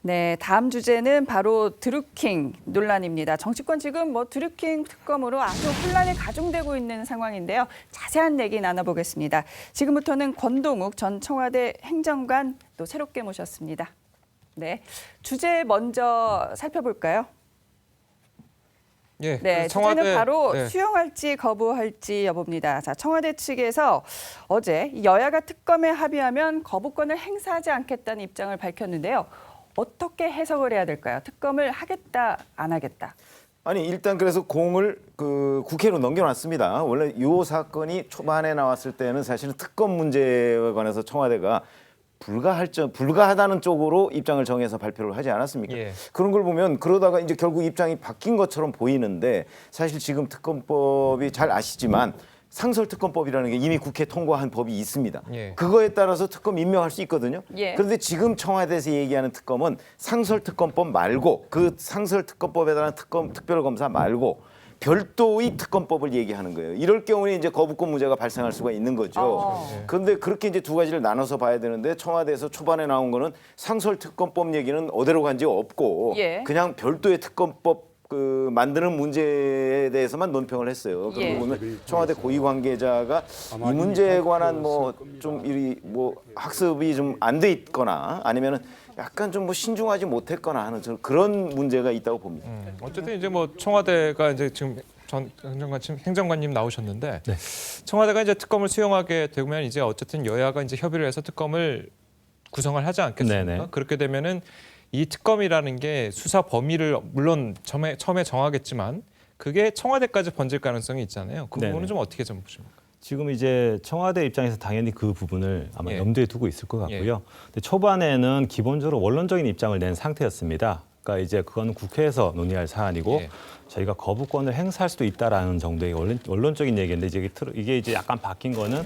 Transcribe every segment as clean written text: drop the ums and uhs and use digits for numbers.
네, 다음 주제는 바로 드루킹 논란입니다. 정치권 지금 드루킹 특검으로 아주 혼란이 가중되고 있는 상황인데요. 자세한 얘기 나눠보겠습니다. 지금부터는 권동욱 전 청와대 행정관 또 새롭게 모셨습니다. 네, 주제 먼저 살펴볼까요? 예, 네, 주제는 바로 수용할지 거부할지 여부입니다. 자, 청와대 측에서 어제 여야가 특검에 합의하면 거부권을 행사하지 않겠다는 입장을 밝혔는데요. 어떻게 해석을 해야 될까요? 특검을 하겠다, 안 하겠다? 아니 일단 그래서 공을 국회로 넘겨놨습니다. 원래 이 사건이 초반에 나왔을 때는 사실은 특검 문제에 관해서 청와대가 불가하다는 쪽으로 입장을 정해서 발표를 하지 않았습니까? 예. 그런 걸 보면 그러다가 이제 결국 입장이 바뀐 것처럼 보이는데 사실 지금 특검법이 잘 아시지만 상설특검법이라는 게 이미 국회 통과한 법이 있습니다. 예. 그거에 따라서 특검 임명할 수 있거든요. 예. 그런데 지금 청와대에서 얘기하는 특검은 상설특검법 말고 그 상설특검법에 따른 특별검사 말고 별도의 특검법을 얘기하는 거예요. 이럴 경우에 이제 거부권 문제가 발생할 수가 있는 거죠. 그런데 그렇게 이제 두 가지를 나눠서 봐야 되는데 청와대에서 초반에 나온 거는 상설특검법 얘기는 어디로 간지 없고 예. 그냥 별도의 특검법 만드는 문제에 대해서만 논평을 했어요. 예. 그리고 보면 청와대 고위 관계자가 이 문제에 관한 학습이 좀 안 돼 있거나 아니면은 약간 좀 신중하지 못했거나 하는 그런 문제가 있다고 봅니다. 어쨌든 이제 청와대가 이제 지금 전 행정관님 나오셨는데 청와대가 이제 특검을 수용하게 되면 이제 어쨌든 여야가 이제 협의를 해서 특검을 구성을 하지 않겠습니까? 네네. 그렇게 되면은 이 특검이라는 게 수사 범위를 물론 처음에 정하겠지만 그게 청와대까지 번질 가능성이 있잖아요. 그 네네. 부분은 좀 어떻게 좀 보십니까? 지금 이제 청와대 입장에서 당연히 그 부분을 아마 예. 염두에 두고 있을 것 같고요. 근데 초반에는 기본적으로 원론적인 입장을 낸 상태였습니다. 그러니까 이제 그건 국회에서 논의할 사안이고 예. 저희가 거부권을 행사할 수도 있다라는 정도의 원론적인 얘기인데 이게 이제 약간 바뀐 거는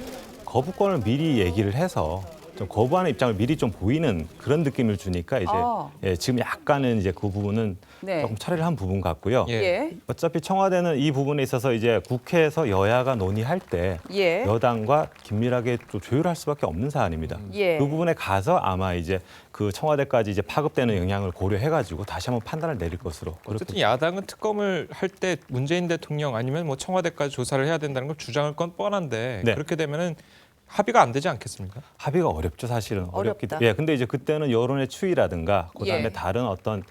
거부권을 미리 얘기를 해서 좀 거부하는 입장을 미리 좀 보이는 그런 느낌을 주니까 이제 지금 약간은 이제 그 부분은 네. 조금 처리를 한 부분 같고요. 예. 예. 어차피 청와대는 이 부분에 있어서 이제 국회에서 여야가 논의할 때 예. 여당과 긴밀하게 또 조율할 수밖에 없는 사안입니다. 예. 그 부분에 가서 아마 이제 그 청와대까지 이제 파급되는 영향을 고려해가지고 다시 한번 판단을 내릴 것으로. 어쨌든 야당은 특검을 할 때 문재인 대통령 아니면 청와대까지 조사를 해야 된다는 걸 주장할 건 뻔한데 네. 그렇게 되면은 합의가 안 되지 않겠습니까? 합의가 어렵죠, 사실은. 어렵다. 예, 근데 이제 그때는 여론의 추이라든가 그다음에 예. 다른 어떤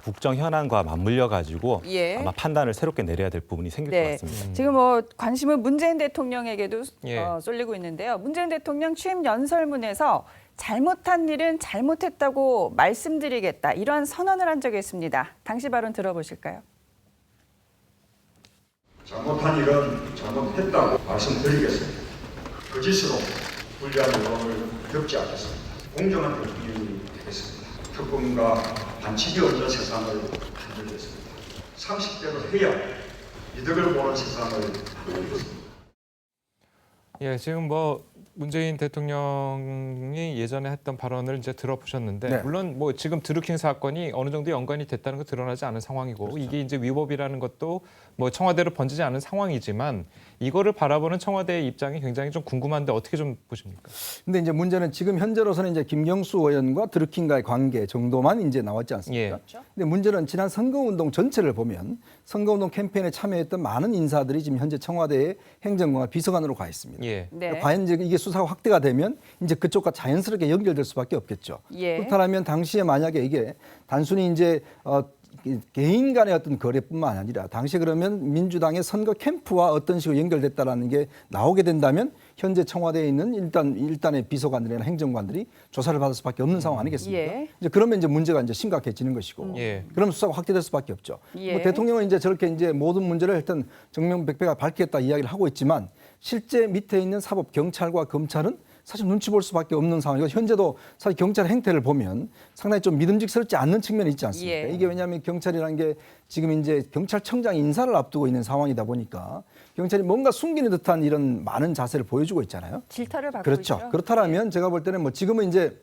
국정 현안과 맞물려 가지고 예. 아마 판단을 새롭게 내려야 될 부분이 생길 것 네. 같습니다. 지금 관심은 문재인 대통령에게도 예. 쏠리고 있는데요. 문재인 대통령 취임 연설문에서 잘못한 일은 잘못했다고 말씀드리겠다. 이러한 선언을 한 적이 있습니다. 당시 발언 들어보실까요? 잘못한 일은 잘못했다고 말씀드리겠습니다. 거짓으로 불리한 여론을 겪지 않겠습니다. 공정한 대통령이 되겠습니다. 특검과 반칙이 없는 세상을 만들겠습니다. 상식대로 해야 이득을 보는 세상을 만들겠습니다. 예, 지금 문재인 대통령이 예전에 했던 발언을 이제 들어보셨는데 네. 물론 지금 드루킹 사건이 어느 정도 연관이 됐다는 거 드러나지 않은 상황이고 그렇죠. 이게 이제 위법이라는 것도 청와대로 번지지 않은 상황이지만 이거를 바라보는 청와대의 입장이 굉장히 좀 궁금한데 어떻게 좀 보십니까? 근데 이제 문제는 지금 현재로서는 이제 김경수 의원과 드루킹과의 관계 정도만 이제 나왔지 않습니까? 예. 그렇죠. 근데 문제는 지난 선거운동 전체를 보면 선거운동 캠페인에 참여했던 많은 인사들이 지금 현재 청와대의 행정관 비서관으로 가 있습니다. 예. 네. 과연 이제 이게 수사가 확대가 되면 이제 그쪽과 자연스럽게 연결될 수밖에 없겠죠. 예. 그렇다면 당시에 만약에 이게 단순히 이제 개인 간의 어떤 거래뿐만 아니라 당시 그러면 민주당의 선거 캠프와 어떤 식으로 연결됐다라는 게 나오게 된다면 현재 청와대에 있는 일단의 비서관들이나 행정관들이 조사를 받을 수밖에 없는 상황 아니겠습니까? 예. 이제 그러면 이제 문제가 이제 심각해지는 것이고, 예. 그러면 수사가 확대될 수밖에 없죠. 예. 대통령은 이제 저렇게 이제 모든 문제를 일단 정명백백하게 밝히겠다 이야기를 하고 있지만 실제 밑에 있는 사법 경찰과 검찰은 사실 눈치 볼 수밖에 없는 상황이고 현재도 사실 경찰 행태를 보면 상당히 좀 믿음직스럽지 않는 측면이 있지 않습니까? 예. 이게 왜냐하면 경찰이라는 게 지금 이제 경찰청장 인사를 앞두고 있는 상황이다 보니까 경찰이 뭔가 숨기는 듯한 이런 많은 자세를 보여주고 있잖아요. 질타를 받고 그렇죠. 있죠. 그렇다면 제가 볼 때는 지금은 이제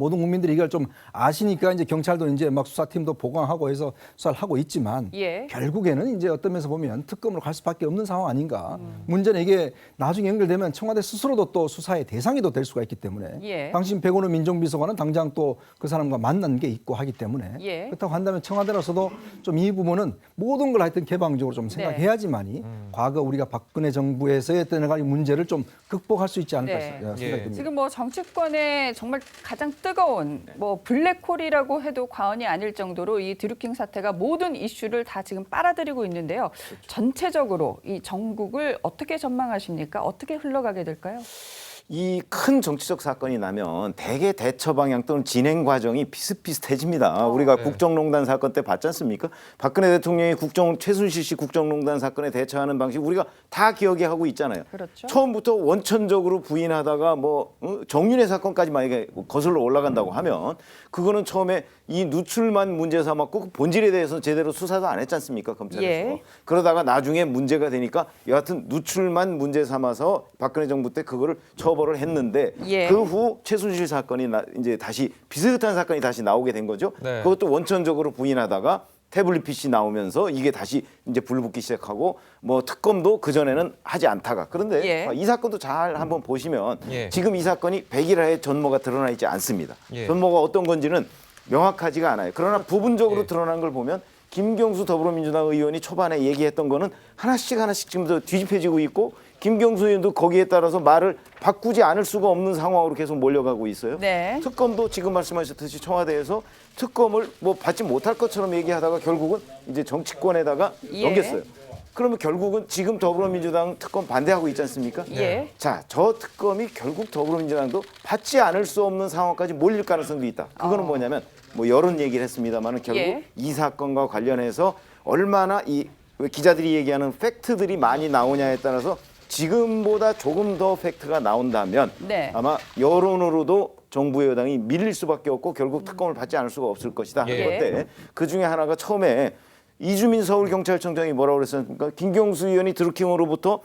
모든 국민들이 이걸 좀 아시니까 이제 경찰도 이제 막 수사팀도 보강하고 해서 수사를 하고 있지만 예. 결국에는 이제 어떤 면에서 보면 특검으로 갈 수밖에 없는 상황 아닌가. 문제는 이게 나중에 연결되면 청와대 스스로도 또 수사의 대상이 될 수가 있기 때문에 예. 당신 백원우 민정비서관은 당장 또 그 사람과 만난 게 있고 하기 때문에 예. 그렇다고 한다면 청와대로서도 좀 이 부분은 모든 걸 하여튼 개방적으로 좀 생각해야지만이 과거 우리가 박근혜 정부에서의 어떤 여러 가지 문제를 좀 극복할 수 있지 않을까 네. 생각이 예. 듭니다. 지금 뭐 정치권의 정말 가장 뜨거운 뭐 블랙홀이라고 해도 과언이 아닐 정도로 이 드루킹 사태가 모든 이슈를 다 지금 빨아들이고 있는데요. 전체적으로 이 전국을 어떻게 전망하십니까? 어떻게 흘러가게 될까요? 이 큰 정치적 사건이 나면 대개 대처 방향 또는 진행 과정이 비슷비슷해집니다. 우리가 네. 국정농단 사건 때 봤지 않습니까? 박근혜 대통령이 최순실 씨 국정농단 사건에 대처하는 방식 우리가 다 기억에 하고 있잖아요. 그렇죠. 처음부터 원천적으로 부인하다가 뭐 정윤회 사건까지 만약에 거슬러 올라간다고 하면 그거는 처음에 이 누출만 문제 삼았고 그 본질에 대해서 제대로 수사도 안 했지 않습니까? 검찰에서. 예. 그러다가 나중에 문제가 되니까 여하튼 누출만 문제 삼아서 박근혜 정부 때 그거를 처벌을 했는데 예. 그 후 최순실 사건이 이제 다시 비슷한 사건이 다시 나오게 된 거죠. 네. 그것도 원천적으로 부인하다가 태블릿 PC 나오면서 이게 다시 이제 불붙기 시작하고 뭐 특검도 그 전에는 하지 않다가 그런데 예. 이 사건도 잘 한번 보시면 예. 지금 이 사건이 백일하의 전모가 드러나 있지 않습니다. 예. 전모가 어떤 건지는 명확하지가 않아요. 그러나 부분적으로 예. 드러난 걸 보면 김경수 더불어민주당 의원이 초반에 얘기했던 거는 하나씩 지금 더 뒤집혀지고 있고 김경수 의원도 거기에 따라서 말을 바꾸지 않을 수가 없는 상황으로 계속 몰려가고 있어요. 네. 특검도 지금 말씀하셨듯이 청와대에서 특검을 뭐 받지 못할 것처럼 얘기하다가 결국은 이제 정치권에다가 예. 넘겼어요. 그러면 결국은 지금 더불어민주당 특검 반대하고 있지 않습니까? 예. 자, 저 특검이 결국 더불어민주당도 받지 않을 수 없는 상황까지 몰릴 가능성도 있다. 그거는 뭐냐면 뭐 여론 얘기를 했습니다만은 결국 예. 이 사건과 관련해서 얼마나 이 기자들이 얘기하는 팩트들이 많이 나오냐에 따라서 지금보다 조금 더 팩트가 나온다면 네. 아마 여론으로도 정부 여당이 밀릴 수밖에 없고 결국 특검을 받지 않을 수가 없을 것이다 하는 예. 건데 그 중에 하나가 처음에 이주민 서울경찰청장이 뭐라고 그랬습니까? 김경수 의원이 드루킹으로부터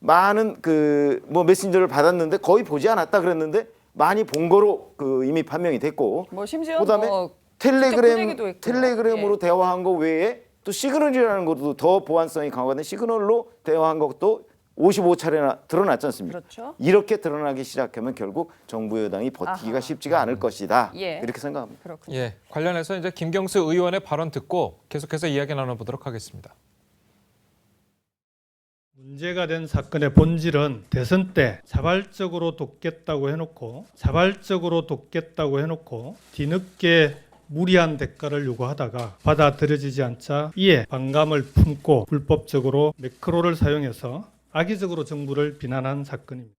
많은 그 뭐 메신저를 받았는데 거의 보지 않았다 그랬는데 많이 본 거로 그 이미 판명이 됐고 뭐 심지어 그다음에 뭐 직접 보내기도 했고요. 텔레그램으로 예. 대화한 거 외에 또 시그널이라는 것도 더 보안성이 강화된 시그널로 대화한 것도 55차례나 드러났지 않습니까? 그렇죠. 이렇게 드러나기 시작하면 결국 정부 여당이 버티기가 아하. 쉽지가 않을 것이다. 예. 이렇게 생각합니다. 그렇군요. 예, 관련해서 이제 김경수 의원의 발언 듣고 계속해서 이야기 나눠보도록 하겠습니다. 문제가 된 사건의 본질은 대선 때 자발적으로 돕겠다고 해놓고 뒤늦게 무리한 대가를 요구하다가 받아들여지지 않자 이에 반감을 품고 불법적으로 매크로를 사용해서 악의적으로 정부를 비난한 사건입니다.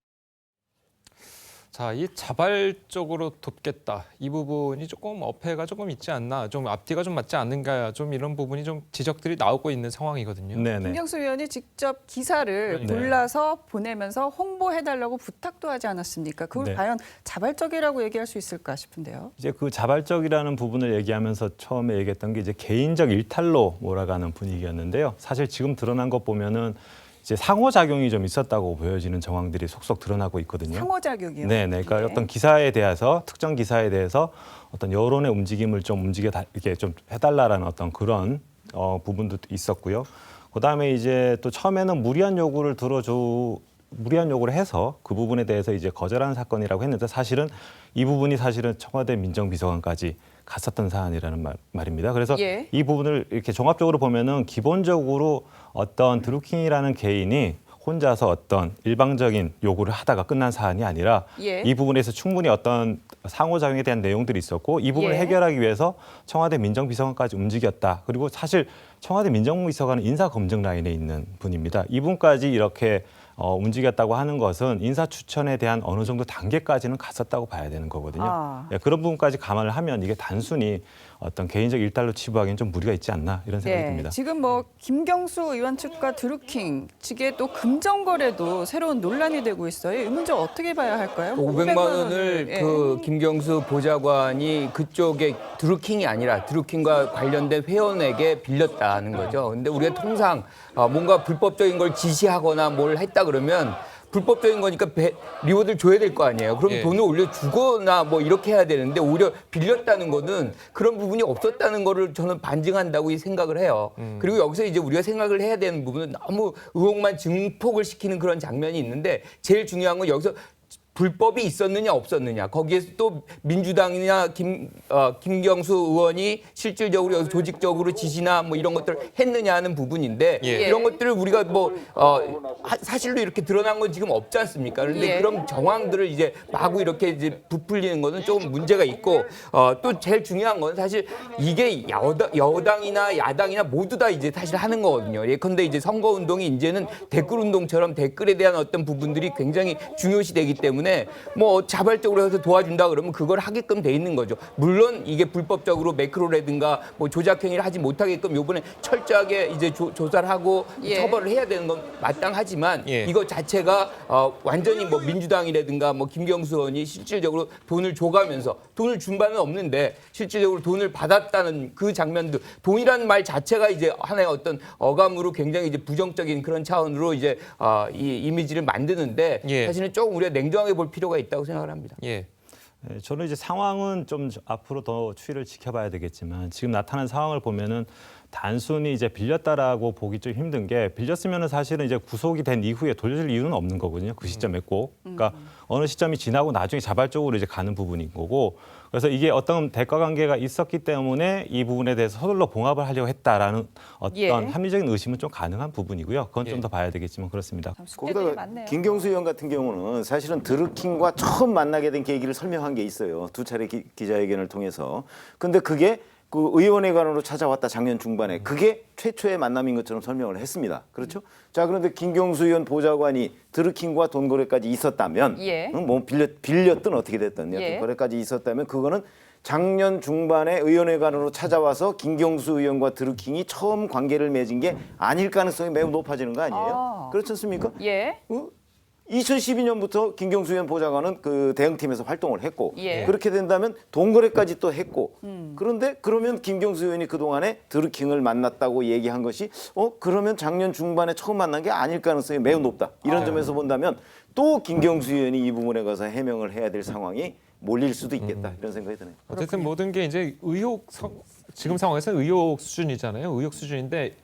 자, 이 자발적으로 돕겠다 이 부분이 조금 어폐가 조금 있지 않나, 좀 앞뒤가 좀 맞지 않는가, 좀 이런 부분이 좀 지적들이 나오고 있는 상황이거든요. 네네. 김경수 의원이 직접 기사를 네. 골라서 보내면서 홍보해달라고 부탁도 하지 않았습니까? 그걸 네. 과연 자발적이라고 얘기할 수 있을까 싶은데요. 이제 그 자발적이라는 부분을 얘기하면서 처음에 얘기했던 게 이제 개인적 일탈로 몰아가는 분위기였는데요. 사실 지금 드러난 것 보면은 이제 상호작용이 좀 있었다고 보여지는 정황들이 속속 드러나고 있거든요. 상호작용이요. 네네. 그러니까 네. 어떤 기사에 대해서 특정 기사에 대해서 어떤 여론의 움직임을 좀 이렇게 좀 해달라라는 어떤 그런 부분도 있었고요. 그다음에 이제 또 처음에는 무리한 요구를 해서 그 부분에 대해서 이제 거절하는 사건이라고 했는데 사실은 이 부분이 사실은 청와대 민정비서관까지 갔었던 사안이라는 말입니다. 그래서 예. 이 부분을 이렇게 종합적으로 보면은 기본적으로 어떤 드루킹이라는 개인이 혼자서 어떤 일방적인 요구를 하다가 끝난 사안이 아니라 예. 이 부분에서 충분히 어떤 상호작용에 대한 내용들이 있었고 이 부분을 예. 해결하기 위해서 청와대 민정비서관까지 움직였다. 그리고 사실 청와대 민정비서관은 인사검증 라인에 있는 분입니다. 이분까지 이렇게 움직였다고 하는 것은 인사추천에 대한 어느 정도 단계까지는 갔었다고 봐야 되는 거거든요. 아. 예, 그런 부분까지 감안을 하면 이게 단순히 어떤 개인적 일탈로 치부하기는 좀 무리가 있지 않나 이런 생각이 네, 듭니다. 지금 뭐 김경수 의원 측과 드루킹 측의 또 금전 거래도 새로운 논란이 되고 있어요. 이 문제 어떻게 봐야 할까요? 500만 원을 예. 그 김경수 보좌관이 그쪽에 드루킹이 아니라 드루킹과 관련된 회원에게 빌렸다는 거죠. 근데 우리가 통상 뭔가 불법적인 걸 지시하거나 뭘 했다 그러면 불법적인 거니까 리워드를 줘야 될 거 아니에요. 그럼 예. 돈을 올려주거나 뭐 이렇게 해야 되는데 오히려 빌렸다는 거는 그런 부분이 없었다는 거를 저는 반증한다고 생각을 해요. 그리고 여기서 이제 우리가 생각을 해야 되는 부분은 너무 의혹만 증폭을 시키는 그런 장면이 있는데 제일 중요한 건 여기서 불법이 있었느냐 없었느냐 거기에서 또 민주당이나 김경수 의원이 실질적으로 여기서 조직적으로 지시나 뭐 이런 것들을 했느냐 하는 부분인데 예. 이런 것들을 우리가 뭐 사실로 이렇게 드러난 건 지금 없지 않습니까? 그런데 예. 그런 정황들을 이제 마구 이렇게 이제 부풀리는 것은 조금 문제가 있고 또 제일 중요한 건 사실 이게 여당이나 야당이나 모두 다 이제 사실 하는 거거든요. 예컨대 이제 선거 운동이 이제는 댓글 운동처럼 댓글에 대한 어떤 부분들이 굉장히 중요시되기 때문에 뭐 자발적으로 해서 도와준다 그러면 그걸 하게끔 돼 있는 거죠. 물론 이게 불법적으로 매크로라든가 뭐 조작행위를 하지 못하게끔 요번에 철저하게 이제 조사를 하고 예. 처벌을 해야 되는 건 마땅하지만 예. 이거 자체가 완전히 뭐 민주당이라든가 뭐 김경수 의원이 실질적으로 돈을 줘가면서 돈을 준 바는 없는데 실질적으로 돈을 받았다는 그 장면들 돈이라는 말 자체가 이제 하나의 어떤 어감으로 굉장히 이제 부정적인 그런 차원으로 이제 이 이미지를 만드는데 예. 사실은 조금 우리가 냉정하게 볼 필요가 있다고 생각을 합니다. 예. 네, 저는 이제 상황은 좀 앞으로 더 추이를 지켜봐야 되겠지만 지금 나타난 상황을 보면은 단순히 이제 빌렸다라고 보기 좀 힘든 게 빌렸으면은 사실은 이제 구속이 된 이후에 돌려줄 이유는 없는 거거든요. 그 시점에 꼭. 그러니까 어느 시점이 지나고 나중에 자발적으로 이제 가는 부분인 거고. 그래서 이게 어떤 대가 관계가 있었기 때문에 이 부분에 대해서 서둘러 봉합을 하려고 했다라는 어떤 예. 합리적인 의심은 좀 가능한 부분이고요. 그건 좀 예. 더 봐야 되겠지만 그렇습니다. 참 숙제들이 거기다가 많네요. 김경수 의원 같은 경우는 사실은 드루킹과 처음 만나게 된 계기를 설명한 게 있어요. 두 차례 기자회견을 통해서. 근데 그게 그 의원회관으로 찾아왔다 작년 중반에 그게 최초의 만남인 것처럼 설명을 했습니다. 그렇죠? 자, 그런데 김경수 의원 보좌관이 드루킹과 돈 거래까지 있었다면, 예. 뭐 빌렸든 어떻게 됐든 예. 거래까지 있었다면 그거는 작년 중반에 의원회관으로 찾아와서 김경수 의원과 드루킹이 처음 관계를 맺은 게 아닐 가능성이 매우 높아지는 거 아니에요? 아. 그렇지 않습니까? 예. 2012년부터 김경수 의원 보좌관은 그 대응팀에서 활동을 했고 예. 그렇게 된다면 돈거래까지 또 했고 그런데 그러면 김경수 의원이 그동안에 드루킹을 만났다고 얘기한 것이 그러면 작년 중반에 처음 만난 게 아닐 가능성이 매우 높다. 이런 점에서 본다면 또 김경수 의원이 이 부분에 가서 해명을 해야 될 상황이 몰릴 수도 있겠다. 이런 생각이 드네요. 어쨌든 모든 게 이제 지금 상황에서 의혹 수준이잖아요. 의혹 수준인데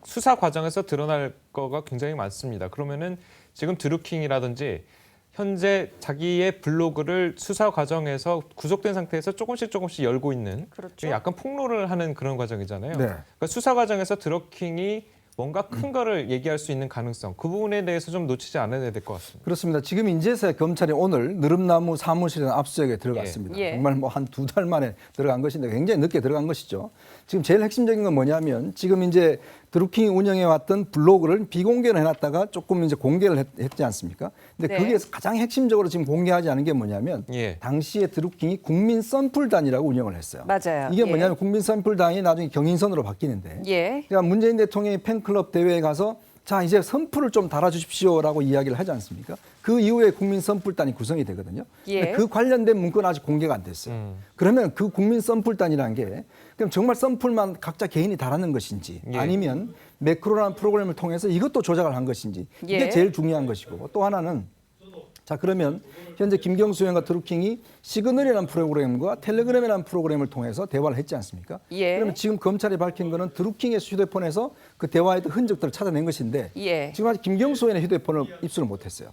수사 과정에서 드러날 거가 굉장히 많습니다. 그러면은 지금 드루킹이라든지 현재 자기의 블로그를 수사 과정에서 구속된 상태에서 조금씩 조금씩 열고 있는 그렇죠. 약간 폭로를 하는 그런 과정이잖아요. 네. 그러니까 수사 과정에서 드루킹이 뭔가 큰 거를 얘기할 수 있는 가능성 그 부분에 대해서 좀 놓치지 않아야 될 것 같습니다. 그렇습니다. 지금 인제서야 검찰이 오늘 느릅나무 사무실에 압수수색에 들어갔습니다. 예. 정말 뭐 한 2달 만에 들어간 것인데 굉장히 늦게 들어간 것이죠. 지금 제일 핵심적인 건 뭐냐면 지금 이제 드루킹이 운영해왔던 블로그를 비공개를 해놨다가 조금 이제 공개를 했지 않습니까? 근데 네. 거기에서 가장 핵심적으로 지금 공개하지 않은 게 뭐냐면 예. 당시에 드루킹이 국민 썬풀단이라고 운영을 했어요. 맞아요. 이게 예. 뭐냐면 국민 썬풀단이 나중에 경인선으로 바뀌는데 예. 그러니까 문재인 대통령이 팬클럽 대회에 가서 자 이제 선풀을 좀 달아주십시오라고 이야기를 하지 않습니까? 그 이후에 국민 선풀단이 구성이 되거든요. 예. 근데 그 관련된 문건은 아직 공개가 안 됐어요. 그러면 그 국민 선풀단이라는 게 그럼 정말 선풀만 각자 개인이 달하는 것인지 예. 아니면 매크로라는 프로그램을 통해서 이것도 조작을 한 것인지 이게 예. 제일 중요한 것이고 또 하나는 자 그러면 현재 김경수 의원과 드루킹이 시그널이라는 프로그램과 텔레그램이라는 프로그램을 통해서 대화를 했지 않습니까? 예. 그러면 지금 검찰이 밝힌 거는 드루킹의 휴대폰에서 그 대화의 흔적들을 찾아낸 것인데 예. 지금 아직 김경수 의원의 휴대폰을 입수를 못했어요.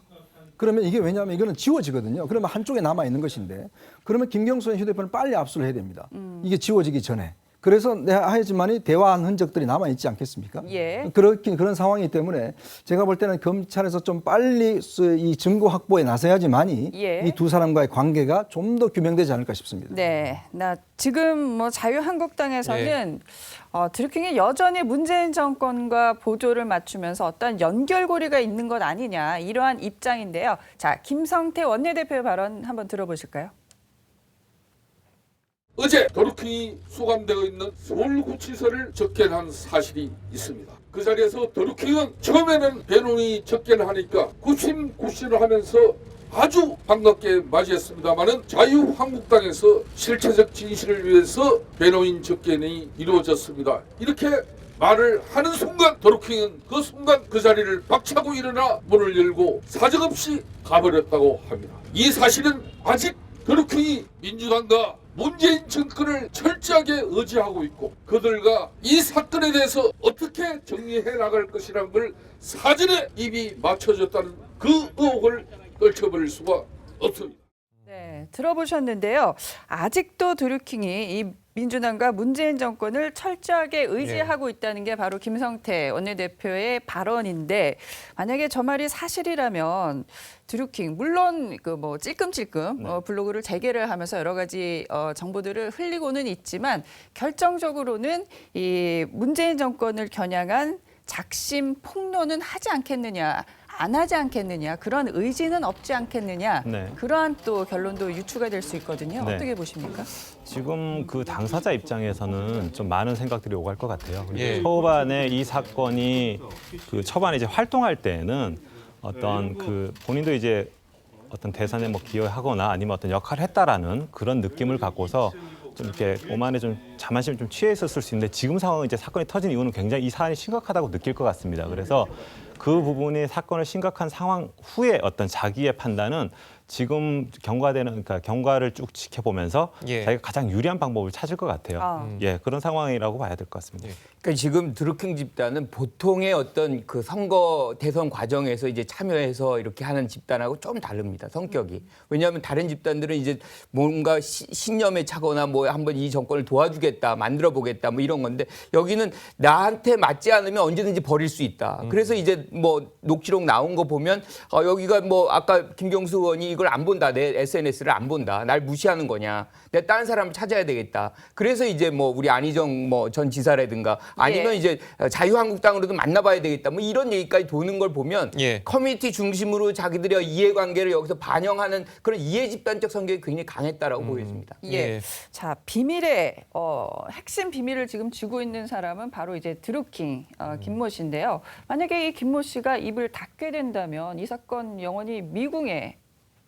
그러면 이게 왜냐하면 이거는 지워지거든요. 그러면 한쪽에 남아 있는 것인데 그러면 김경수 의원 휴대폰을 빨리 압수를 해야 됩니다. 이게 지워지기 전에. 그래서 내가 하지만이 대화한 흔적들이 남아 있지 않겠습니까? 예. 그런 상황이기 때문에 제가 볼 때는 검찰에서 좀 빨리 이 증거 확보에 나서야지만이 예. 이 두 사람과의 관계가 좀 더 규명되지 않을까 싶습니다. 네, 나 지금 뭐 자유한국당에서는 드루킹이 여전히 문재인 정권과 보조를 맞추면서 어떤 연결고리가 있는 것 아니냐 이러한 입장인데요. 자, 김성태 원내대표의 발언 한번 들어보실까요? 어제 드루킹이 수감되어 있는 서울구치소를 접견한 사실이 있습니다. 그 자리에서 드루킹은 처음에는 변호인이 접견을 하니까 굽신굽신을 하면서 아주 반갑게 맞이했습니다마는 자유한국당에서 실체적 진실을 위해서 변호인 접견이 이루어졌습니다. 이렇게 말을 하는 순간 드루킹은 그 순간 그 자리를 박차고 일어나 문을 열고 사정없이 가버렸다고 합니다. 이 사실은 아직 드루킹이 민주당과 문재인 정권을 철저하게 의지하고 있고 그들과 이 사건에 대해서 어떻게 정리해 나갈 것이라는 걸 사전에 입이 맞춰졌다는 그 의혹을 떨쳐버릴 수가 없습니다. 네, 들어보셨는데요. 아직도 드루킹이 이 민주당과 문재인 정권을 철저하게 의지하고 있다는 게 바로 김성태 원내대표의 발언인데 만약에 저 말이 사실이라면 드루킹 물론 그 뭐 찔끔찔끔 블로그를 재개를 하면서 여러 가지 정보들을 흘리고는 있지만 결정적으로는 이 문재인 정권을 겨냥한 작심 폭로는 하지 않겠느냐. 안 하지 않겠느냐. 그런 의지는 없지 않겠느냐. 네. 그러한 또 결론도 유추가 될 수 있거든요. 네. 어떻게 보십니까? 지금 그 당사자 입장에서는 좀 많은 생각들이 오갈 것 같아요. 그리고 예. 초반에 이 사건이 그 초반에 이제 활동할 때는 어떤 그 본인도 이제 어떤 대선에 뭐 기여하거나 아니면 어떤 역할을 했다라는 그런 느낌을 갖고서 좀 이렇게 오만에 좀 자만심이 좀 취해 있었을 수 있는데 지금 상황은 이제 사건이 터진 이유는 굉장히 이 사안이 심각하다고 느낄 것 같습니다. 그래서 그 부분이 사건을 심각한 상황 후에 어떤 자기의 판단은 지금 그러니까 경과를 쭉 지켜보면서 예. 자기가 가장 유리한 방법을 찾을 것 같아요. 예, 그런 상황이라고 봐야 될 것 같습니다. 그러니까 지금 드루킹 집단은 보통의 어떤 그 선거 대선 과정에서 이제 참여해서 이렇게 하는 집단하고 좀 다릅니다. 성격이. 왜냐하면 다른 집단들은 이제 뭔가 신념에 차거나 뭐 한번 이 정권을 도와주겠다, 만들어 보겠다 뭐 이런 건데 여기는 나한테 맞지 않으면 언제든지 버릴 수 있다. 그래서 이제 뭐 녹취록 나온 거 보면 여기가 뭐 아까 김경수 의원이 이걸 안 본다. 내 SNS를 안 본다. 날 무시하는 거냐. 내가 다른 사람을 찾아야 되겠다. 그래서 이제 뭐 우리 안희정 뭐 전 지사라든가 아니면 예. 이제 자유한국당으로도 만나봐야 되겠다. 뭐 이런 얘기까지 도는 걸 보면 예. 커뮤니티 중심으로 자기들의 이해관계를 여기서 반영하는 그런 이해 집단적 성격이 굉장히 강했다라고 보여집니다. 예. 예. 자, 비밀의 핵심 비밀을 지금 쥐고 있는 사람은 바로 이제 드루킹 김모 씨인데요. 만약에 이 김모 씨가 입을 닫게 된다면 이 사건 영원히 미궁에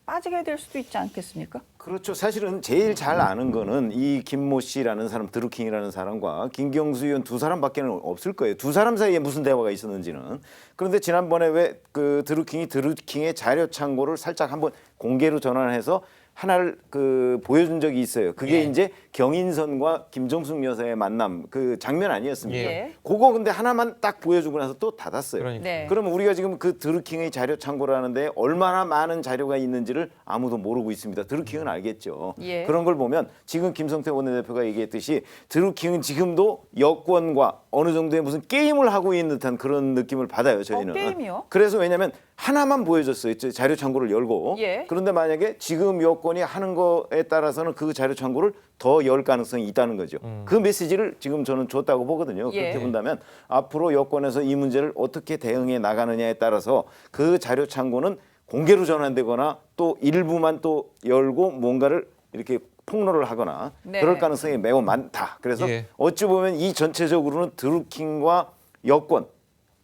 빠지게 될 수도 있지 않겠습니까? 그렇죠. 사실은 제일 잘 아는 거는 이 김모 씨라는 사람, 드루킹이라는 사람과 김경수 의원 두 사람밖에는 없을 거예요. 두 사람 사이에 무슨 대화가 있었는지는. 그런데 지난번에 왜 그 드루킹의 자료 창고를 살짝 한번 공개로 전환해서 하나를 그 보여준 적이 있어요. 그게 이제 경인선과 김정숙 여사의 만남 그 장면 아니었습니까? 예. 그거 근데 하나만 딱 보여주고 나서 또 닫았어요. 그러니까. 네. 그러면 우리가 지금 그 드루킹의 자료 창고라는데 얼마나 많은 자료가 있는지를 아무도 모르고 있습니다. 드루킹은 알겠죠. 예. 그런 걸 보면 지금 김성태 원내대표가 얘기했듯이 드루킹은 지금도 여권과 어느 정도의 무슨 게임을 하고 있는 듯한 그런 느낌을 받아요. 저희는. 게임이요? 그래서 왜냐하면 하나만 보여줬어요. 자료 창고를 열고. 예. 그런데 만약에 지금 여권이 하는 거에 따라서는 그 자료 창고를 더 열 가능성이 있다는 거죠. 그 메시지를 지금 저는 줬다고 보거든요. 예. 그렇게 본다면 앞으로 여권에서 이 문제를 어떻게 대응해 나가느냐에 따라서 그 자료 창고는 공개로 전환되거나 또 일부만 또 열고 뭔가를 이렇게 폭로를 하거나 네. 그럴 가능성이 매우 많다. 그래서 예. 어찌 보면 이 전체적으로는 드루킹과 여권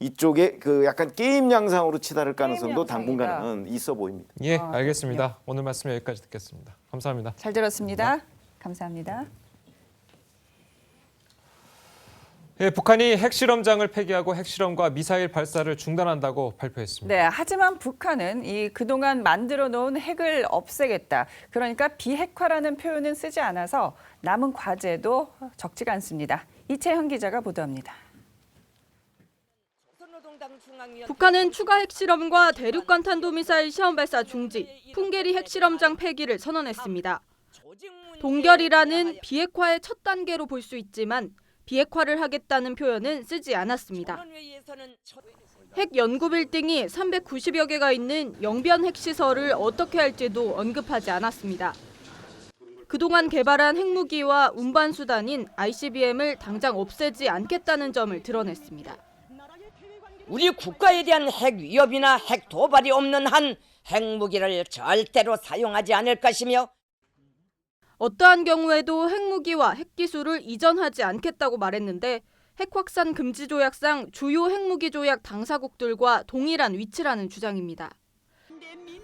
이쪽에 그 약간 게임 양상으로 치달을 가능성도 양상이다. 당분간은 있어 보입니다. 예, 알겠습니다. 오늘 말씀 여기까지 듣겠습니다. 감사합니다. 잘 들었습니다. 감사합니다. 예, 북한이 핵실험장을 폐기하고 핵실험과 미사일 발사를 중단한다고 발표했습니다. 네, 하지만 북한은 이 그동안 만들어 놓은 핵을 없애겠다. 그러니까 비핵화라는 표현은 쓰지 않아서 남은 과제도 적지가 않습니다. 이채현 기자가 보도합니다. 북한은 추가 핵실험과 대륙간 탄도미사일 시험 발사 중지, 풍계리 핵실험장 폐기를 선언했습니다. 동결이라는 비핵화의 첫 단계로 볼 수 있지만 비핵화를 하겠다는 표현은 쓰지 않았습니다. 핵 연구 빌딩이 390여 개가 있는 영변 핵시설을 어떻게 할지도 언급하지 않았습니다. 그동안 개발한 핵무기와 운반수단인 ICBM을 당장 없애지 않겠다는 점을 드러냈습니다. 우리 국가에 대한 핵 위협이나 핵 도발이 없는 한 핵무기를 절대로 사용하지 않을 것이며 어떠한 경우에도 핵무기와 핵기술을 이전하지 않겠다고 말했는데 핵확산 금지 조약상 주요 핵무기 조약 당사국들과 동일한 위치라는 주장입니다.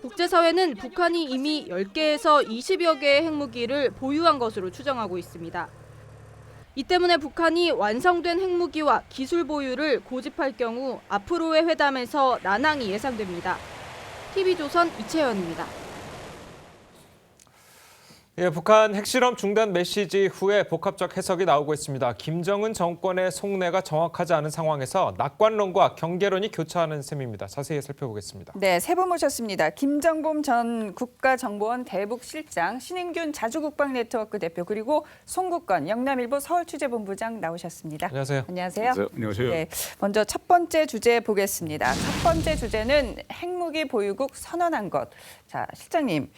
국제사회는 북한이 이미 10개에서 20여 개의 핵무기를 보유한 것으로 추정하고 있습니다. 이 때문에 북한이 완성된 핵무기와 기술 보유를 고집할 경우 앞으로의 회담에서 난항이 예상됩니다. TV조선 이채연입니다. 예, 북한 핵실험 중단 메시지 후에 복합적 해석이 나오고 있습니다. 김정은 정권의 속내가 정확하지 않은 상황에서 낙관론과 경계론이 교차하는 셈입니다. 자세히 살펴보겠습니다. 네, 세 분 모셨습니다. 김정범 전 국가정보원 대북실장, 신인균 자주국방네트워크 대표, 그리고 송국건 영남일보 서울취재본부장 나오셨습니다. 안녕하세요. 안녕하세요. 안녕하세요. 네, 먼저 첫 번째 주제 보겠습니다. 첫 번째 주제는 핵무기 보유국 선언한 것. 자, 실장님.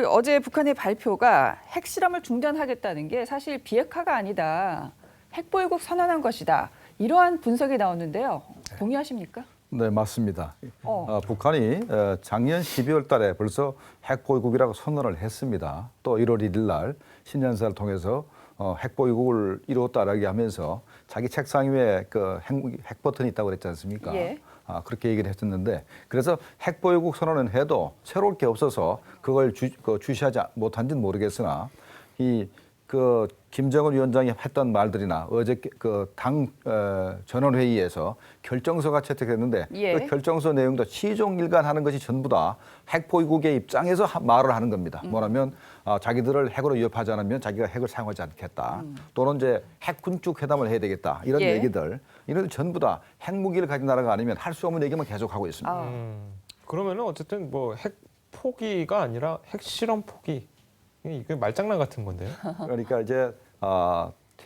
어제 북한의 발표가 핵실험을 중단하겠다는 게 사실 비핵화가 아니다. 핵보유국 선언한 것이다. 이러한 분석이 나오는데요. 동의하십니까? 네, 맞습니다. 북한이 작년 12월 달에 벌써 핵보유국이라고 선언을 했습니다. 또 1월 1일 날 신년사를 통해서 핵보유국을 이루었다라고 하면서 자기 책상 위에 핵 버튼이 있다고 그랬지 않습니까? 예. 그렇게 얘기를 했었는데, 그래서 핵보유국 선언은 해도 새로울 게 없어서 그걸 주시하지 못한지는 모르겠으나 김정은 위원장이 했던 말들이나 어제 당 전원회의에서 결정서가 채택됐는데 예. 그 결정서 내용도 시종일관하는 것이 전부 다 핵보유국의 입장에서 말을 하는 겁니다. 뭐냐면 자기들을 핵으로 위협하지 않으면 자기가 핵을 사용하지 않겠다. 또는 이제 핵 군축 회담을 해야 되겠다. 이런 예. 얘기들. 이런 전부 다 핵무기를 가진 나라가 아니면 할 수 없는 얘기만 계속하고 있습니다. 그러면은 어쨌든 뭐 핵 포기가 아니라 핵실험 포기. 이게 말장난 같은 건데요. 그러니까 이제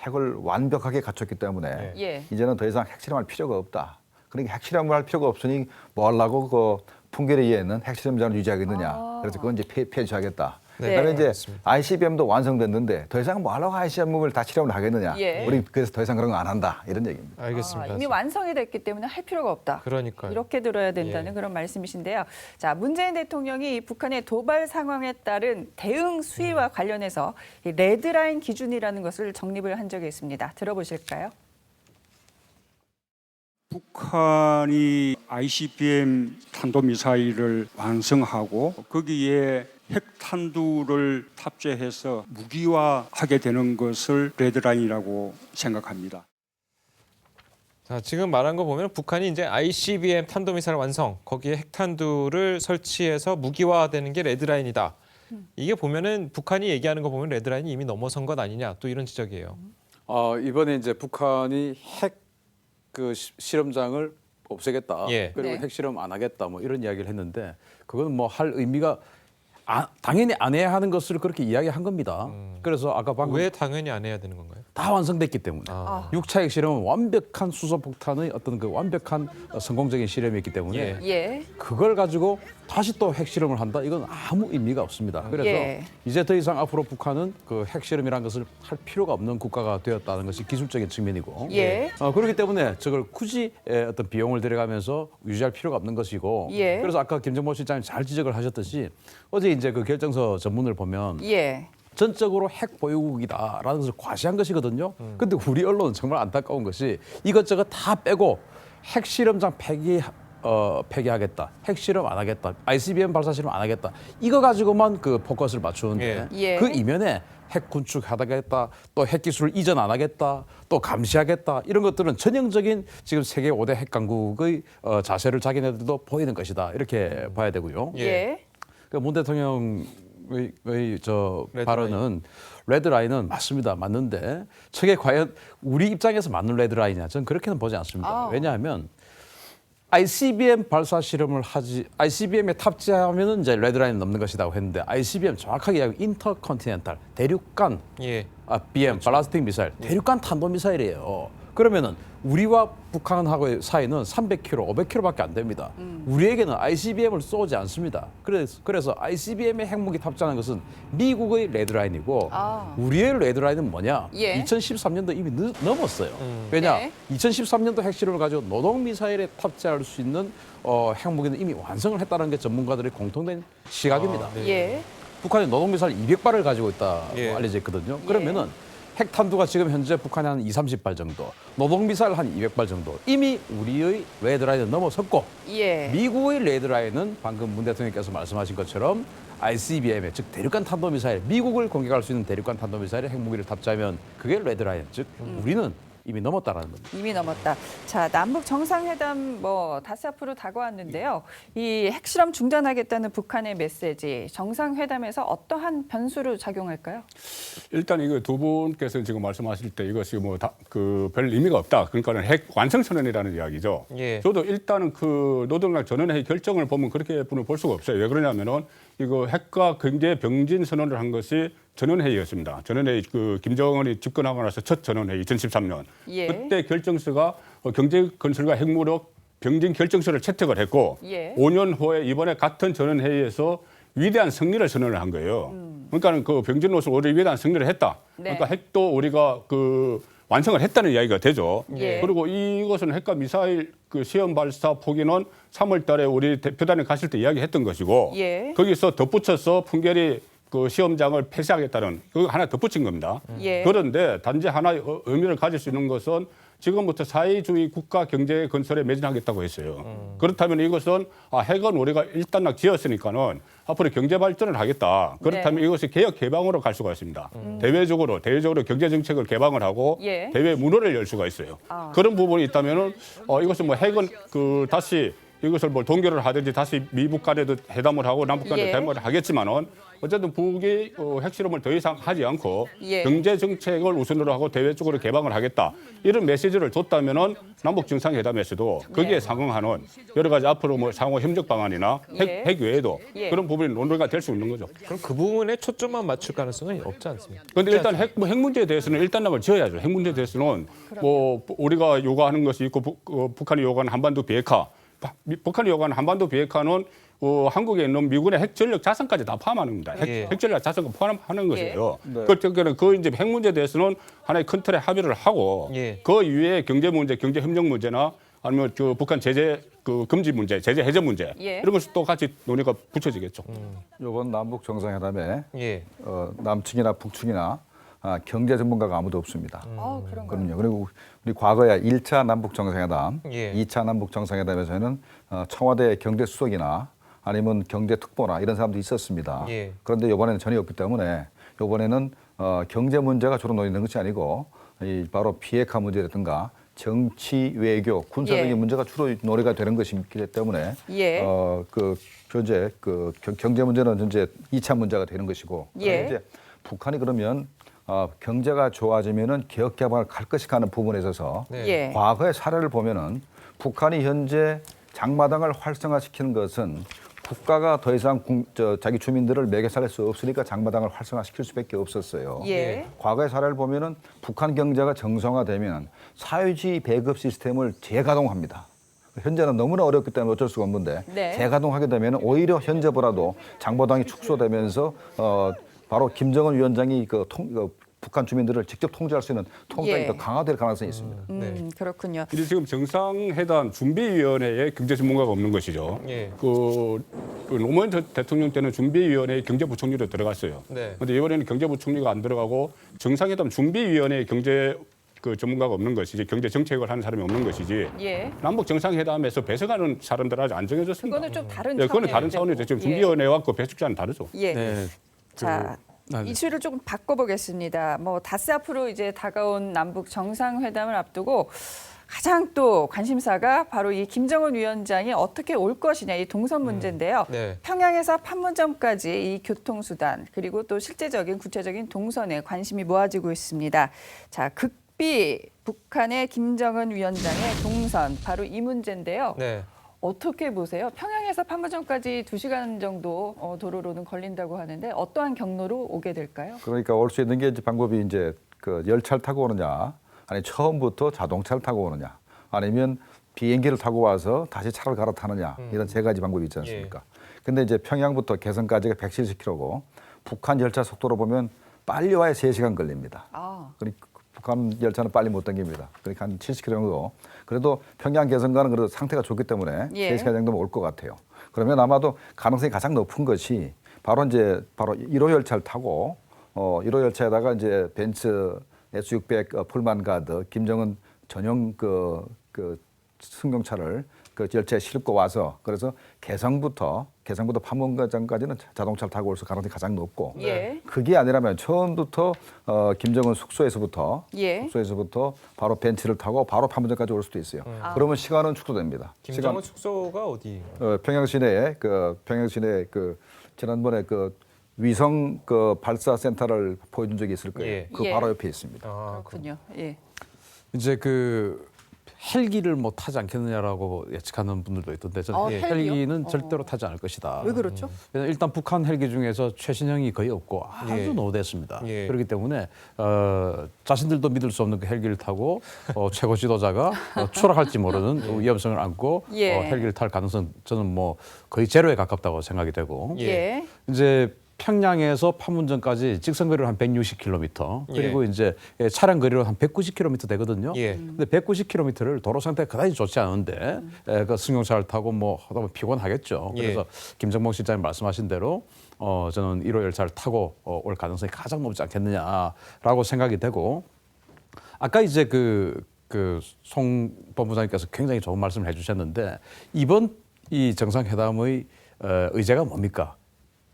핵을 완벽하게 갖췄기 때문에 예. 이제는 더 이상 핵실험할 필요가 없다. 그러니까 핵실험을 할 필요가 없으니 뭐 하려고 풍계리에 있는 핵실험장을 유지하겠느냐. 그래서 그건 이제 폐지하겠다. 네. 그다음에 이제 맞습니다. ICBM도 완성됐는데 더 이상 뭐 하려고 ICBM을 다 실험을 하겠느냐. 예. 우리 그래서 더 이상 그런 거 안 한다. 이런 얘기입니다. 알겠습니다. 이미 완성이 됐기 때문에 할 필요가 없다. 그러니까요. 이렇게 들어야 된다는 예. 그런 말씀이신데요. 자, 문재인 대통령이 북한의 도발 상황에 따른 대응 수위와 관련해서 이 레드라인 기준이라는 것을 정립을 한 적이 있습니다. 들어보실까요? 북한이 ICBM 탄도미사일을 완성하고 거기에 핵탄두를 탑재해서 무기화하게 되는 것을 레드라인이라고 생각합니다. 자, 지금 말한 거 보면 북한이 이제 ICBM 탄도미사일 완성, 거기에 핵탄두를 설치해서 무기화되는 게 레드라인이다. 이게 보면은 북한이 얘기하는 거 보면 레드라인이 이미 넘어선 것 아니냐, 또 이런 지적이에요. 이번에 이제 북한이 핵 실험장을 없애겠다. 예. 그리고 네. 핵실험 안 하겠다. 뭐 이런 이야기를 했는데 그건 뭐 할 의미가 당연히 안 해야 하는 것을 그렇게 이야기한 겁니다. 그래서 아까 방금 왜 당연히 안 해야 되는 건가요? 다 완성됐기 때문에 6차 핵실험은 완벽한 수소폭탄의 어떤 그 완벽한 성공적인 실험이었기 때문에 예. 그걸 가지고 다시 또 핵실험을 한다? 이건 아무 의미가 없습니다. 그래서 예. 이제 더 이상 앞으로 북한은 그 핵실험이라는 것을 할 필요가 없는 국가가 되었다는 것이 기술적인 측면이고 예. 그렇기 때문에 저걸 굳이 어떤 비용을 들여가면서 유지할 필요가 없는 것이고 예. 그래서 아까 김정모 실장님 잘 지적을 하셨듯이 어제 이제 그 결정서 전문을 보면 예. 전적으로 핵 보유국이다라는 것을 과시한 것이거든요. 근데 우리 언론은 정말 안타까운 것이 이것저것 다 빼고 핵실험장 폐기하겠다. 핵실험 안 하겠다. ICBM 발사 실험 안 하겠다. 이거 가지고만 그 포커스를 맞추는데 예. 그 이면에 핵 군축하겠다. 또 핵 기술을 이전 안 하겠다. 또 감시하겠다. 이런 것들은 전형적인 지금 세계 5대 핵 강국의 자세를 자기네들도 보이는 것이다. 이렇게 봐야 되고요. 예. 그 문 대통령의 레드라인. 발언은 레드라인은 맞습니다. 맞는데 저게 과연 우리 입장에서 맞는 레드라인이냐? 저는 그렇게는 보지 않습니다. 왜냐하면 ICBM 발사 실험을 ICBM에 탑재하면은 이제 레드라인 넘는 것이라고 했는데 ICBM 정확하게 이야기하면 인터컨티넨탈 대륙간 BM 발라스틱 미사일 대륙간 탄도 미사일이에요. 그러면은 우리와 북한하고의 사이는 300km, 500km밖에 안 됩니다. 우리에게는 ICBM을 쏘지 않습니다. 그래서 ICBM의 핵무기 탑재하는 것은 미국의 레드라인이고 우리의 레드라인은 뭐냐? 예. 2013년도 이미 넘었어요. 왜냐? 네. 2013년도 핵실험을 가지고 노동미사일에 탑재할 수 있는 핵무기는 이미 완성을 했다는 게 전문가들의 공통된 시각입니다. 예. 북한이 노동미사일 200발을 가지고 있다고 예. 알려져 있거든요. 그러면은 핵탄두가 지금 현재 북한에 한 20-30발 정도, 노동미사일 한 200발 정도 이미 우리의 레드라인을 넘어섰고 예. 미국의 레드라인은 방금 문 대통령께서 말씀하신 것처럼 ICBM에 즉 대륙간 탄도미사일 미국을 공격할 수 있는 대륙간 탄도미사일에 핵무기를 탑재하면 그게 레드라인 즉 우리는 이미 넘었다라는 겁니다. 이미 넘었다. 자, 남북 정상회담 뭐 닷새 앞으로 다가왔는데요. 이 핵실험 중단하겠다는 북한의 메시지 정상회담에서 어떠한 변수로 작용할까요? 일단 이거 두 분께서 지금 말씀하실 때 이것이 뭐 별 의미가 없다. 그러니까는 핵 완성 선언이라는 이야기죠. 예. 저도 일단은 그 노동당 전원회의 결정을 보면 그렇게 볼 수가 없어요. 왜 그러냐면은 이거 핵과 경제 병진 선언을 한 것이 전원회의였습니다. 전원회의 그 김정은이 집권하고 나서 첫 전원회의 2013년. 예. 그때 결정서가 경제 건설과 핵무력 병진 결정서를 채택을 했고 예. 5년 후에 이번에 같은 전원회의에서 위대한 승리를 선언을 한 거예요. 그러니까 그 병진로서 우리 위대한 승리를 했다. 네. 그러니까 핵도 우리가 그 완성을 했다는 이야기가 되죠. 예. 그리고 이것은 핵과 미사일 그 시험 발사 포기는 3월달에 우리 대표단에 갔을 때 이야기했던 것이고 예. 거기서 덧붙여서 풍계리 그 시험장을 폐쇄하겠다는 그거 하나 덧붙인 겁니다. 예. 그런데 단지 하나의 의미를 가질 수 있는 것은 지금부터 사회주의 국가 경제 건설에 매진하겠다고 했어요. 그렇다면 이것은 핵은 우리가 일단락 지었으니까는 앞으로 경제 발전을 하겠다. 그렇다면 네. 이것이 개혁 개방으로 갈 수가 있습니다. 대외적으로 경제 정책을 개방을 하고 예. 대외 문호를 열 수가 있어요. 아. 그런 부분이 있다면은 이것은 뭐 핵은 그 다시 이것을 뭐 동결을 하든지 다시 미북 간에도 회담을 하고 남북 간에도 예. 회담을 하겠지만은 어쨌든 북이 핵실험을 더 이상 하지 않고 예. 경제 정책을 우선으로 하고 대외 쪽으로 개방을 하겠다. 이런 메시지를 줬다면은 남북 정상회담에서도 거기에 네. 상응하는 여러 가지 앞으로 뭐 상호 협력 방안이나 예. 핵 외에도 예. 그런 부분이 논의가 될 수 있는 거죠. 그럼 그 부분에 초점만 맞출 가능성은 없지 않습니까? 그런데 일단 핵 문제에 대해서는 일단락을 지어야죠. 핵 문제에 대해서는 뭐 우리가 요구하는 것이 있고 북한이 요구하는 한반도 비핵화, 북한이 요구하는 한반도 비핵화는 한국에 있는 미군의 핵 전력 자산까지 다 포함하는 겁니다. 핵 전력 자산까지 포함하는 것이에요. 그 이제 핵 문제에 대해서는 하나의 큰 틀에 합의를 하고 그 이외에 경제 문제, 경제 협력 문제나 아니면 그 북한 제재 그 금지 문제, 제재 해제 문제 이런 것도 또 같이 논의가 붙여지겠죠. 이번 남북 정상회담에 예. 남측이나 북측이나 경제 전문가가 아무도 없습니다. 그런가요? 그럼요. 그리고 우리 과거에 1차 남북 정상회담, 예. 2차 남북 정상회담에서는 청와대 경제수석이나 아니면 경제특보나 이런 사람도 있었습니다. 예. 그런데 이번에는 전혀 없기 때문에 이번에는 경제 문제가 주로 논의되는 것이 아니고 바로 비핵화 문제라든가 정치, 외교, 군사적인 예. 문제가 주로 논의가 되는 것이기 때문에 예. 현재 경제 문제는 현재 2차 문제가 되는 것이고 예. 이제 북한이 그러면 경제가 좋아지면은 개혁 개방을 갈 것이 가는 부분에 있어서 네. 예. 과거의 사례를 보면은 북한이 현재 장마당을 활성화시키는 것은 국가가 더 이상 자기 주민들을 매개 살릴 수 없으니까 장마당을 활성화시킬 수밖에 없었어요. 예. 과거의 사례를 보면은 북한 경제가 정상화되면 사회주의 배급 시스템을 재가동합니다. 현재는 너무나 어렵기 때문에 어쩔 수가 없는데 네. 재가동하게 되면 오히려 현재보다도 장마당이 축소되면서 바로 김정은 위원장이 북한 주민들을 직접 통제할 수 있는 통제가 예. 더 강화될 가능성이 있습니다. 그렇군요. 이제 지금 정상회담 준비위원회에 경제 전문가가 없는 것이죠. 예. 그 노무현 대통령 때는 준비위원회에 경제부총리로 들어갔어요. 네. 그런데 이번에는 경제부총리가 안 들어가고 정상회담 준비위원회에 경제 그 전문가가 없는 것이지 경제 정책을 하는 사람이 없는 것이지 예. 남북 정상회담에서 배석하는 사람들 아직 안 정해졌습니다. 그거는 좀 다른 그거는 다른 차원이죠. 차원이죠. 지금 예. 준비위원회와 그 배석자는 다르죠. 예. 네. 자, 이슈를 조금 바꿔보겠습니다. 뭐 닷새 앞으로 이제 다가온 남북 정상회담을 앞두고 가장 또 관심사가 바로 이 김정은 위원장이 어떻게 올 것이냐 이 동선 문제인데요. 네. 평양에서 판문점까지 이 교통수단 그리고 또 실제적인 구체적인 동선에 관심이 모아지고 있습니다. 자, 극비 북한의 김정은 위원장의 동선 바로 이 문제인데요. 네. 어떻게 보세요? 평양에서 판문점까지 2시간 정도 도로로는 걸린다고 하는데 어떠한 경로로 오게 될까요? 그러니까 올 수 있는 게 이제 방법이 이제 그 열차를 타고 오느냐, 아니 처음부터 자동차를 타고 오느냐, 아니면 비행기를 타고 와서 다시 차를 갈아타느냐 이런 세 가지 방법이 있지 않습니까? 근데 이제 평양부터 개성까지가 170km고 북한 열차 속도로 보면 빨리 와야 3시간 걸립니다. 그러니까 북한 열차는 빨리 못 당깁니다. 그러니까 한 70km 정도. 그래도 평양 개성가는 그래도 상태가 좋기 때문에 예. 3시간 정도면 올 것 같아요. 그러면 아마도 가능성이 가장 높은 것이 바로 1호 열차를 타고 1호 열차에다가 이제 벤츠 S600 풀만 가드 김정은 전용 그 승용차를 그 열차에 싣고 와서 그래서 개성부터 개성부터 판문점까지는 자동차를 타고 올 수 가능성이 가장 높고 예. 그게 아니라면 처음부터 김정은 숙소에서부터 예. 바로 벤츠를 타고 바로 판문점까지 올 수도 있어요. 그러면 시간은 축소됩니다. 김정은 숙소가 어디? 평양 시내에 그 지난번에 그 위성 그 발사 센터를 보여준 적이 있을 거예요. 예. 그 예. 바로 옆에 있습니다. 그렇군요. 예. 이제 그 헬기를 뭐 타지 않겠느냐라고 예측하는 분들도 있던데 저는 헬기요? 헬기는 절대로 타지 않을 것이다. 왜 그렇죠? 왜냐하면 일단 북한 헬기 중에서 최신형이 거의 없고 아주 예. 노후됐습니다. 예. 그렇기 때문에 자신들도 믿을 수 없는 그 헬기를 타고 최고 지도자가 추락할지 모르는 위험성을 안고 예. 헬기를 탈 가능성 저는 뭐 거의 제로에 가깝다고 생각이 되고 예. 이제 평양에서 판문점까지 직선 거리로 한 160km 그리고 이제 차량 거리로 한 190km 되거든요. 예. 근데 190km를 도로 상태가 그다지 좋지 않은데 그 승용차를 타고 뭐 하다 보면 피곤하겠죠. 예. 그래서 김정봉 실장님 말씀하신 대로 저는 1호 열차를 타고 올 가능성이 가장 높지 않겠느냐라고 생각이 되고 아까 이제 그 송 본부장님께서 굉장히 좋은 말씀을 해주셨는데 이번 이 정상회담의 의제가 뭡니까?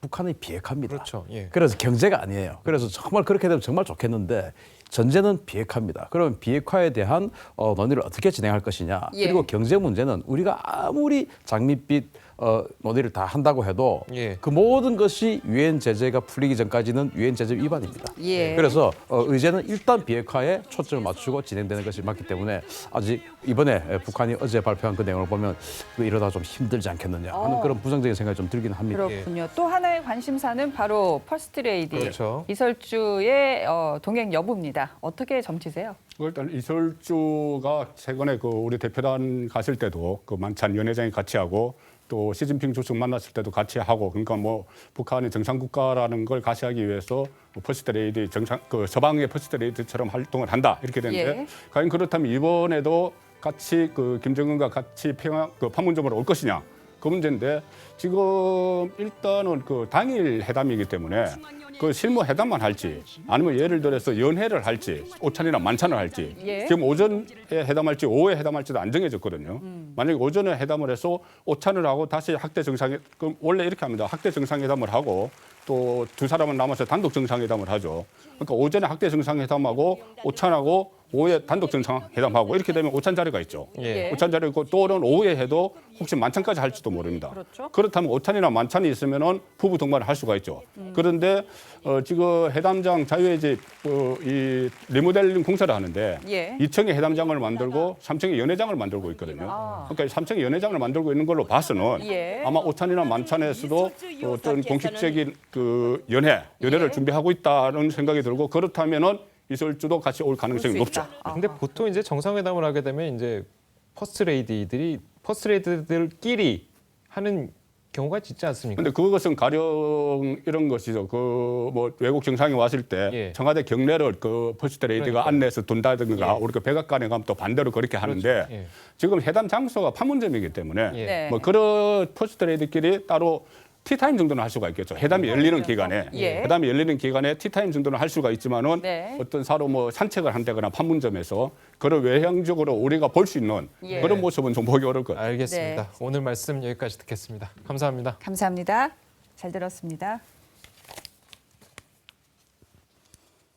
북한의 비핵화입니다. 그렇죠. 예. 그래서 경제가 아니에요. 그래서 정말 그렇게 되면 정말 좋겠는데 전제는 비핵화입니다. 그러면 비핵화에 대한 논의를 어떻게 진행할 것이냐. 예. 그리고 경제 문제는 우리가 아무리 장밋빛 논의를 다 한다고 해도 예. 그 모든 것이 유엔 제재가 풀리기 전까지는 유엔 제재 위반입니다. 예. 그래서 의제는 일단 비핵화에 초점을 맞추고 진행되는 것이 맞기 때문에 아직 이번에 북한이 어제 발표한 그 내용을 보면 이러다 좀 힘들지 않겠느냐 하는 그런 부정적인 생각이 좀 들긴 합니다. 그렇군요. 또 하나의 관심사는 바로 퍼스트레이디 그렇죠. 이설주의 동행 여부입니다. 어떻게 점치세요? 일단 이설주가 최근에 그 우리 대표단 갔을 때도 그 만찬 연회장에 같이 하고 또 시진핑 주석 만났을 때도 같이 하고 그러니까 뭐 북한이 정상국가라는 걸 가시하기 위해서 퍼스트레이디 그 서방의 퍼스트레이디처럼 활동을 한다 이렇게 되는데 예. 과연 그렇다면 이번에도 같이 그 김정은과 같이 평양 그 판문점으로 올 것이냐 그 문제인데 지금 일단은 그 당일 회담이기 때문에 그 실무 회담만 할지 아니면 예를 들어서 연회를 할지 오찬이나 만찬을 할지 예. 지금 오전에 회담할지 오후에 회담할지도 안 정해졌거든요. 만약에 오전에 회담을 해서 오찬을 하고 다시 학대 정상회 그럼 원래 이렇게 합니다. 학대 정상회담을 하고 또 두 사람은 남아서 단독 정상회담을 하죠. 그러니까 오전에 학대 정상회담하고 오찬하고 오후에 단독 정상회담하고 이렇게 되면 오찬 자리가 있죠. 예. 오찬 자리가 있고 또는 오후에 해도 혹시 만찬까지 할지도 모릅니다. 그렇죠. 그렇다면 오찬이나 만찬이 있으면은 부부 동반을 할 수가 있죠. 그런데 지금 회담장 자유의 집 이 리모델링 공사를 하는데 예. 2층에 회담장을 만들고 3층에 연회장을 만들고 있거든요. 그러니까 3층에 연회장을 만들고 있는 걸로 봐서는 예. 아마 오찬이나 만찬에서도 어떤 공식적인 그 연회를 준비하고 있다는 생각이 들고 그렇다면은 이설주도 같이 올 가능성이 높죠. 근데 보통 이제 정상회담을 하게 되면 이제 퍼스트레이디들끼리 하는 경우가 있지 않습니까? 근데 그것은 가령 이런 것이죠. 그 뭐 외국 정상이 왔을 때 예. 청와대 경례를 그 퍼스트레이디가 그러니까요. 안내해서 둔다든가 예. 우리가 백악관에 가면 또 반대로 그렇게 하는데 그렇죠. 예. 지금 회담 장소가 판문점이기 때문에 예. 네. 뭐 그런 퍼스트레이디끼리 따로 티타임 정도는 할 수가 있겠죠. 회담이 열리는 기간에 예. 회담이 열리는 기간에 티타임 정도는 할 수가 있지만은 네. 어떤 사로 뭐 산책을 한다거나 판문점에서 그런 외형적으로 우리가 볼 수 있는 예. 그런 모습은 좀 보기 어려울 것 같아요. 알겠습니다. 오늘 말씀 여기까지 듣겠습니다. 감사합니다. 감사합니다. 잘 들었습니다.